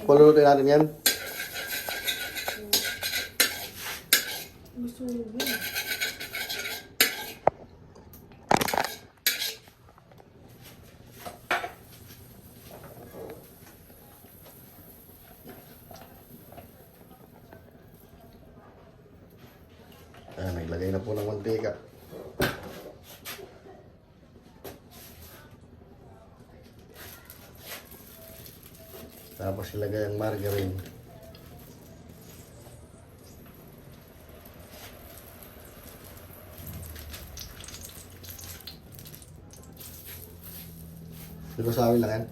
Palulutuin natin yan. Gusto mo yun. Ayan, naglagay na po ng mantika. Tapos ilagay ang margarine. Lusawin lang yan?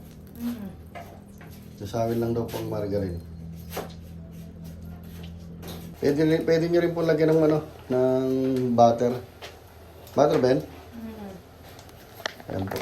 Lusawin lang daw po ang margarine. Pwede nyo rin po lagyan ng ano, ng butter. Butter ba yan? Ayan po.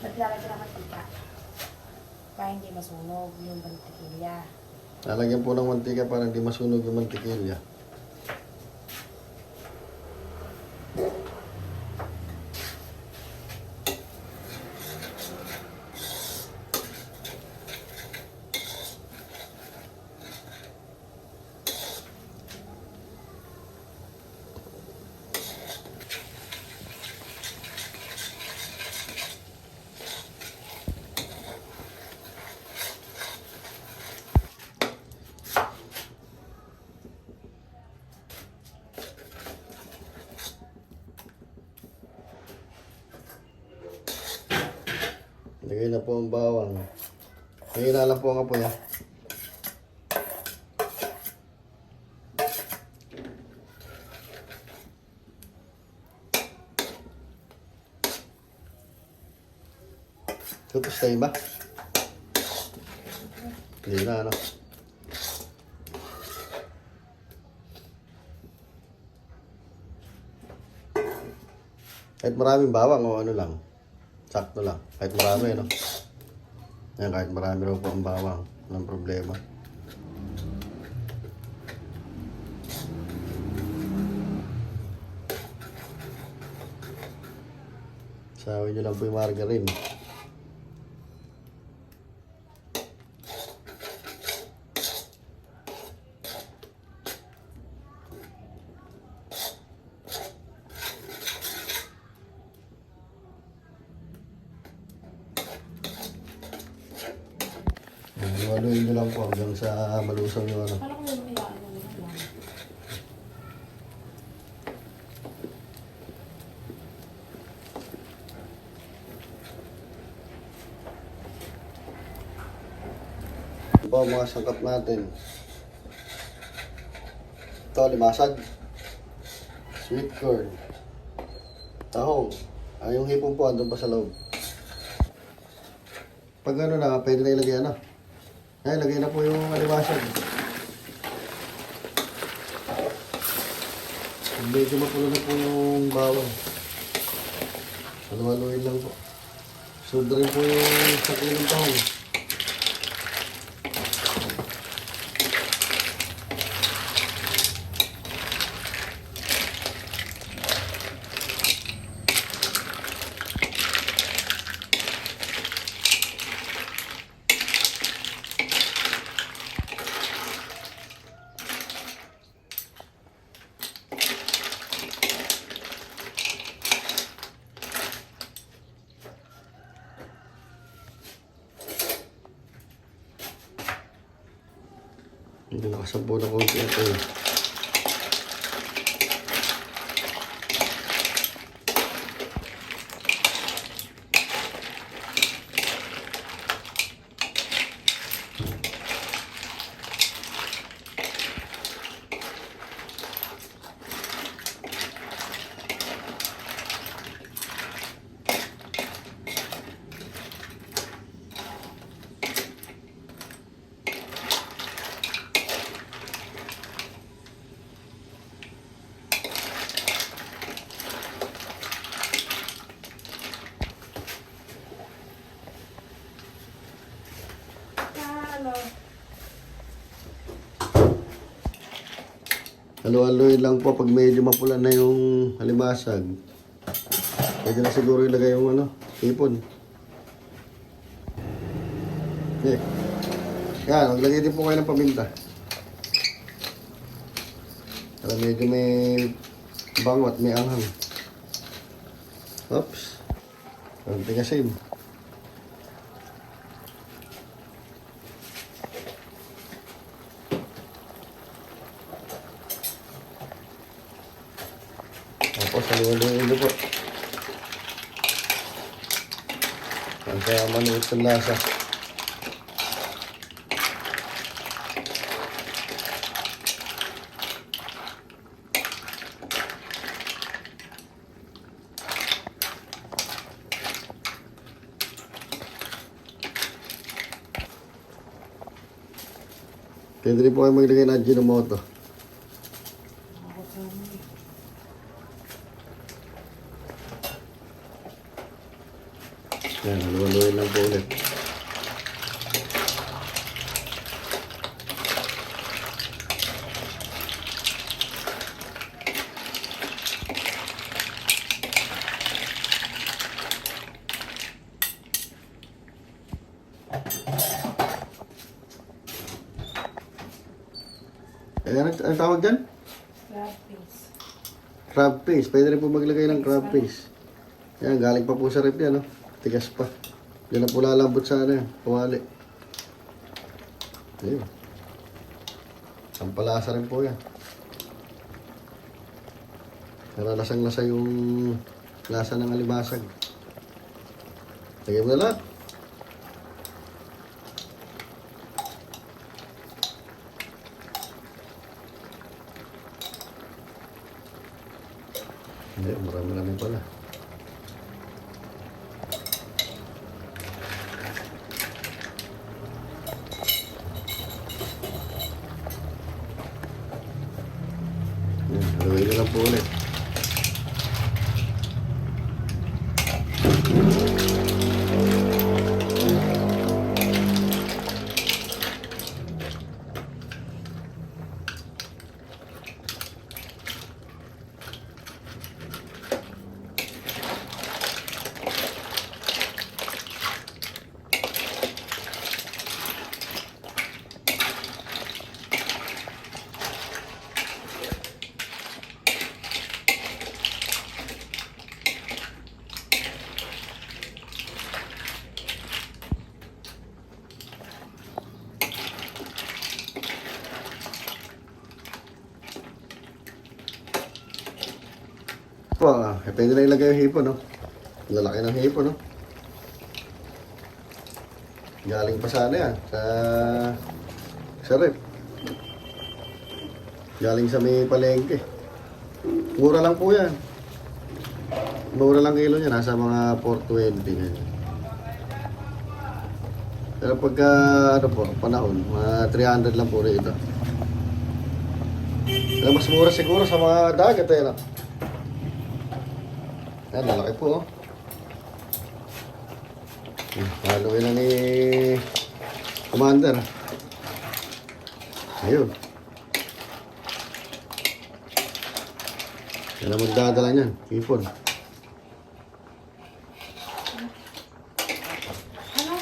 Naglalagyan ng mantika. Para hindi masunog yung mantikilya. Lalagyan po ng mantika para hindi masunog yung mantikilya. Lagay na po ang bawang. Mahina lang po ang apoy. Tutos tayo ba? Hindi na ano. Kahit maraming bawang o ano lang. Sakto lang. Kahit marami, no? Yan, kahit marami raw po ang bawang. Walang problema. Sawin nyo lang po yung margarine. Haluin nyo lang po hanggang sa malusaw yung ano. Kala ko yung iyaan mo lang. Ito po ang mga sangkap natin. Ito, limasag. Sweet corn. Tahong. Yung hipon po, andun pa sa loob. Pag ano na, pwede na ilagay ano. Ay, lagay na po yung alimasag. Medyo mapulo na po yung bawang. Haluhaluin lang po. Sunod rin po yung sakiling tahong. Hindi nakasampo na konti ito eh. ano. Halu-haluin lang po pag medyo mapula na yung alimasag. Pwede na siguro ilagay yung ano, hipon. Okay. Yan, maglagay din po kayo ng paminta. Para medyo may bango at may anghang. Oops. Konting asin. Tapos haluin po. Hanggang manuot ang lasa. Pwede rin po kayo maglagay ng Ajinomoto. Yan, haluin lang po ulit. Ano tawag dyan? Crab face. Crab paste. Pwede rin po maglagay ng crab paste. Yan, galing pa po sa rep yan, no? Tigas pa. Yan na po lalambot sa ano yan, kawali. Ayun. Ang palasa rin po yan. Naralasang-lasa yung lasa ng alimasag. Lagay mo na lahat. Hindi, marami pala. Yan, haluin na lang po ulit. Po, pwede na ilagay yung hipon, no? Lalaki ng hipon, no? Galing pa sana yan, sa rep. Galing sa may palengke. Mura lang po yan. Mura lang kilo niya, nasa mga 420 ganyan. Pero pagka, ano po, panahon, mga 300 lang po rin ito. Pero mas mura siguro sa mga dagat, eh, no? Yan, lalaki po, oh. Haluin na ni Commander. Ayun. Yan ang magdadala niyan, hipon. Ano?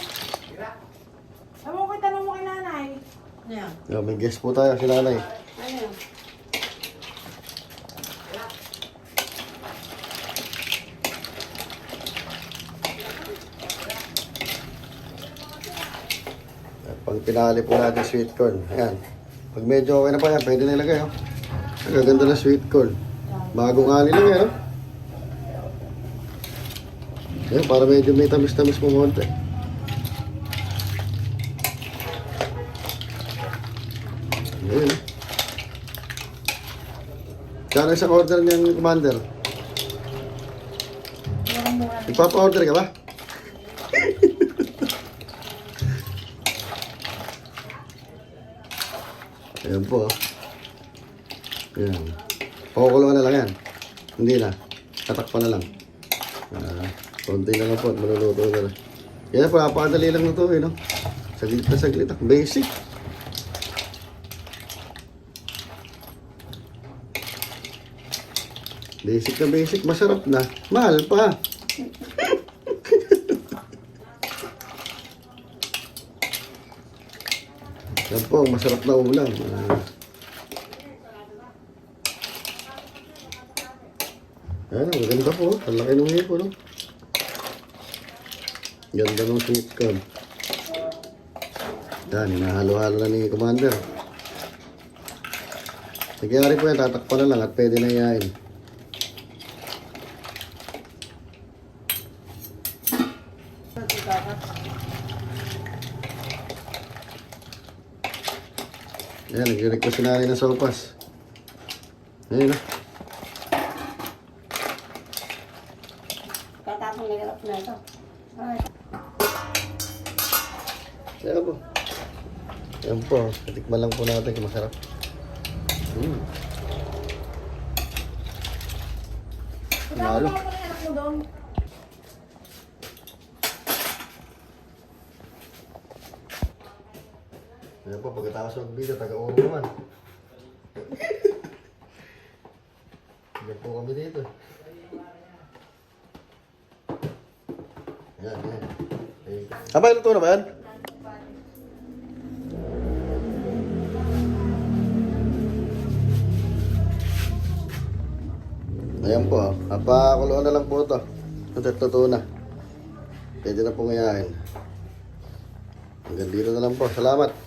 Ano ko tanong mo kay nanay? Ayan. Yan, may guest po tayo, si nanay. Ayan. Pag pinali po natin sweet corn, ayan. Pag medyo okay na pa yan, pwede na ilagay, oh. Ang ganda na sweet corn. Bagong ani lang yan, oh. Ayan, para medyo may tamis-tamis mo konti. Ayan, oh. Kano isang order niyan, Commander? Murang-mura. Ipapa-order ka ba? Ayan po. Ayan. Pakukulungan na lang yan. Hindi na. Tatakpan na lang. Konti na lang po at maluluto na lang. Yan po, napakadali lang na ito, no? Saglit na saglit. Basic. Basic na basic. Masarap na. Mahal pa. Yan po, masarap na ulam. Ayan, ang ganda po. Ang laki ng hipo, no? Ganda ng sweet corn. Yan, hinahalo-halo na ni Commander. Nagyari po yan, tatakpan na lang at pwede na iyain. Ayan, nag-request na rin ng sopas. Ayan, no? Tatapong nagalap na ito. Ay. Ayan po. Ayan po, katikman lang po natin kung masarap. Lalo. Kasama ko na anak mo doon. Ayan po, pagkatapos mag-video, taga-ulo naman. Ayan po kami dito. Ayan, ayan. Abay, luto na ba yan? Ayan po, napakuluan na lang po ito. Natututo na. Pwede na pong iyain. Hanggang dito na lang po. Salamat.